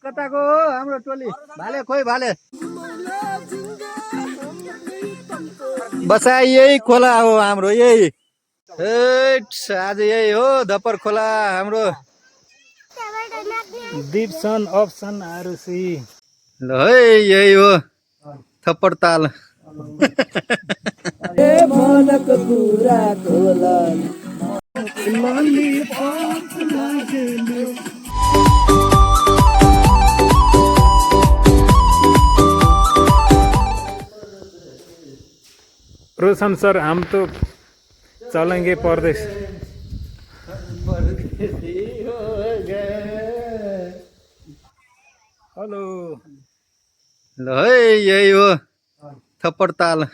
कताको हो हाम्रो टोली भाले खोइ भाले बसा यही खोला हो हाम्रो यही आज यही हो धपर खोला हाम्रो दिप्सन अप्सन आरुसी ल है यही हो थप्पड ताल रोशन सर हम तो चलेंगे परदेश हेलो ल है यही हो थप्पड ताल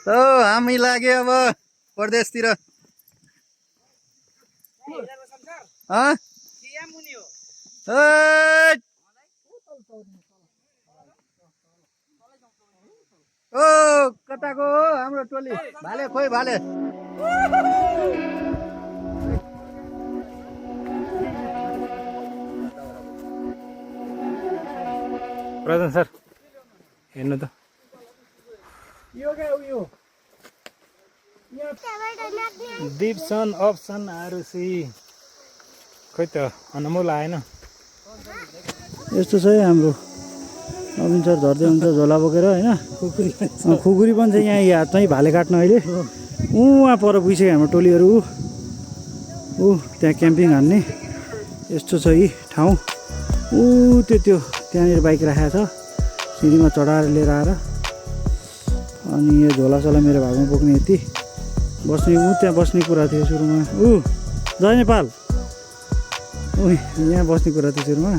हामी लाग्यो अब परदेशतिर ओ कताको हो हाम्रो टोली भाले खोइ भाले प्रधान सर हेर्नु त दिप्सन अप्सन आरुसी खोइ त अनमोल आएन यस्तो छ है हाम्रो नवीन सर झर्दै हुन्छ झोला बोकेर होइन खुकुरी पनि छ यहाँ हातमै भाले काट्न अहिले उहाँ पर पुगिसक्यो हाम्रो टोलीहरू ऊ त्यहाँ क्याम्पिङ हान्ने यस्तो छ यी ठाउँ ऊ त्यो त्यहाँनिर बाइक राखेको छ सिँढीमा चढाएर लिएर आएर अनि यो झोलासोला मेरो भागमा बोक्ने यति बस्ने त्यहाँ बस्ने कुरा थियो सुरुमा जय नेपाल यहाँ बस्ने कुरा थियो सुरुमा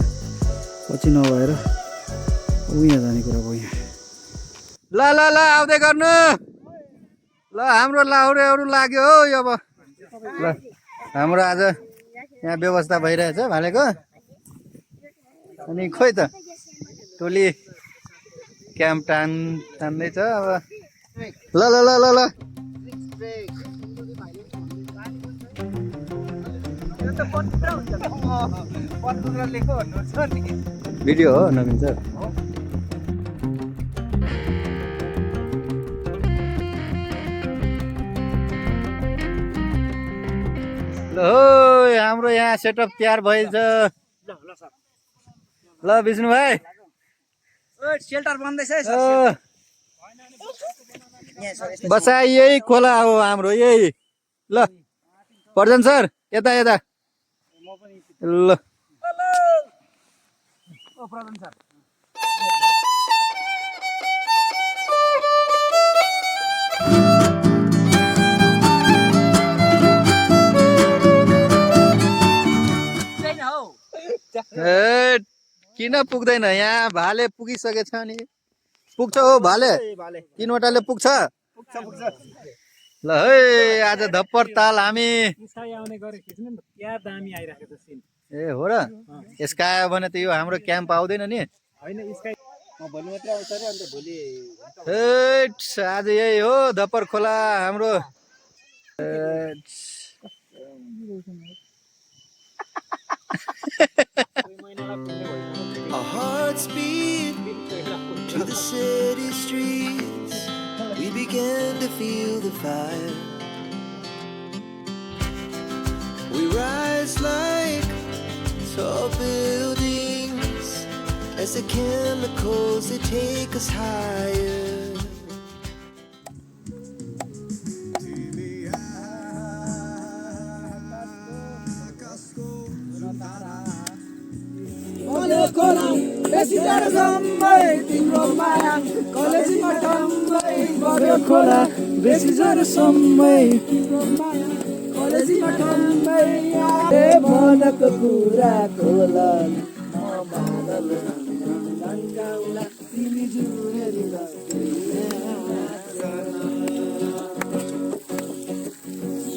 पछि नभएर यहाँ जाने कुरा भयो यहाँ ल ल ल आउँदै गर्नु ल हाम्रो लाहुरेहरू लाग्यो हो अब ल हाम्रो आज यहाँ व्यवस्था भइरहेछ भालेको अनि खोइ त टोली क्याम्प तान्दैछ अब ल ल ल ल ल भिडियो हो नवीन सर ल हाम्रो यहाँ सेटअप तयार भइन्छ ल विष्णु भाइ सेल्टर बन्दैछ है बसा यही खोला हो हाम्रो यही ल प्रधान सर यता यता ल प्रधान सर किन पुग्दैन यहाँ भाले पुगिसकेछ नि पुग्छ हो भाले तीनवटाले पुग्छ ल है आज धप्पर ताल हामी ए हो र यसका आयो भने त यो हाम्रो क्याम्प आउँदैन नि आज यही हो धप्पर खोला हाम्रो Our hearts beat to the city streets. We began to feel the fire. We rise like tall buildings as the chemicals they take us higher. खोला बेसी जोर समय कलेजीमा ठम्मै भनक कुरा खोला तिमी जुरेरी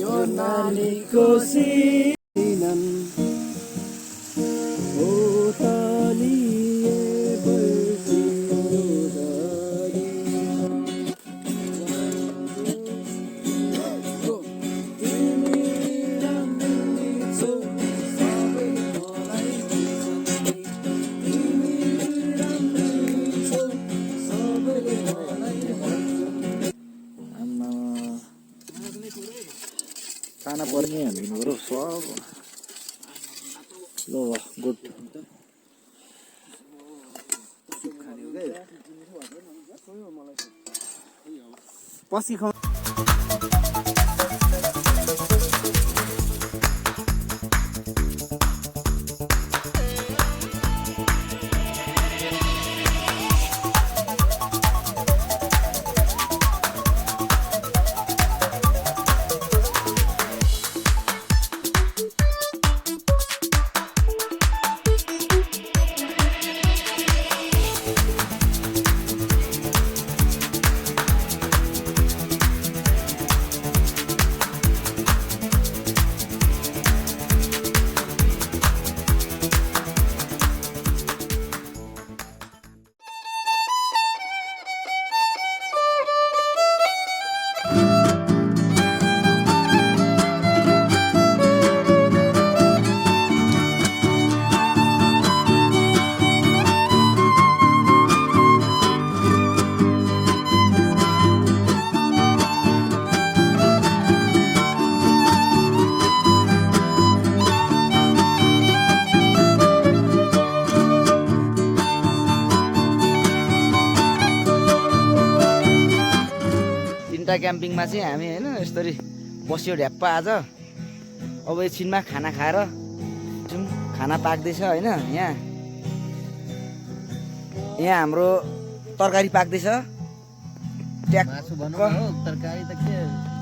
यो नानीको सिनन खाना पर्ने हालिदिनु पऱ्यो सब ल गुड पछि खाउ क्याम्पिङमा चाहिँ हामी होइन यसरी बस्यो ढ्याप्प आज अब एकछिनमा खाना खाएर जाउँ खाना पाक्दैछ होइन यहाँ हाम्रो तरकारी पाक्दैछ मासु बनाउनु हो तरकारी त के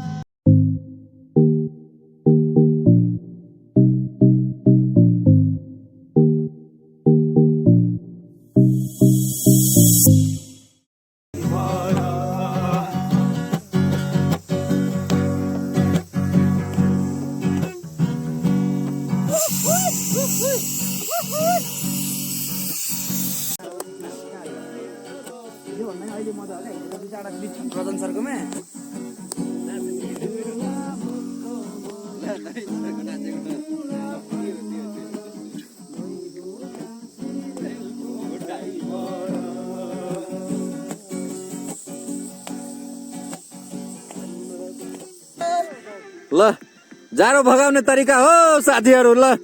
प्रधान सरकोमा ल जाडो भगाउने तरिका हो साथीहरू ल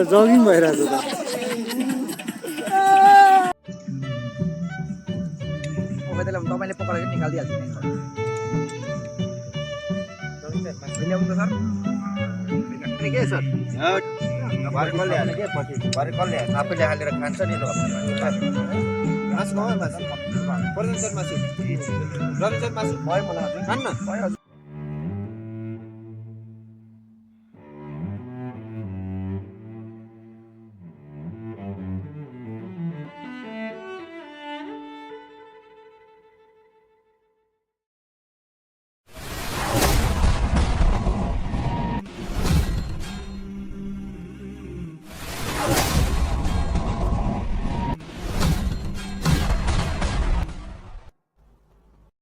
जगिङ भइरहेको छ तपाईँले पकाएर निकालिदिइहाल्छु के सर आफैले हालेर खान्छ नि मासु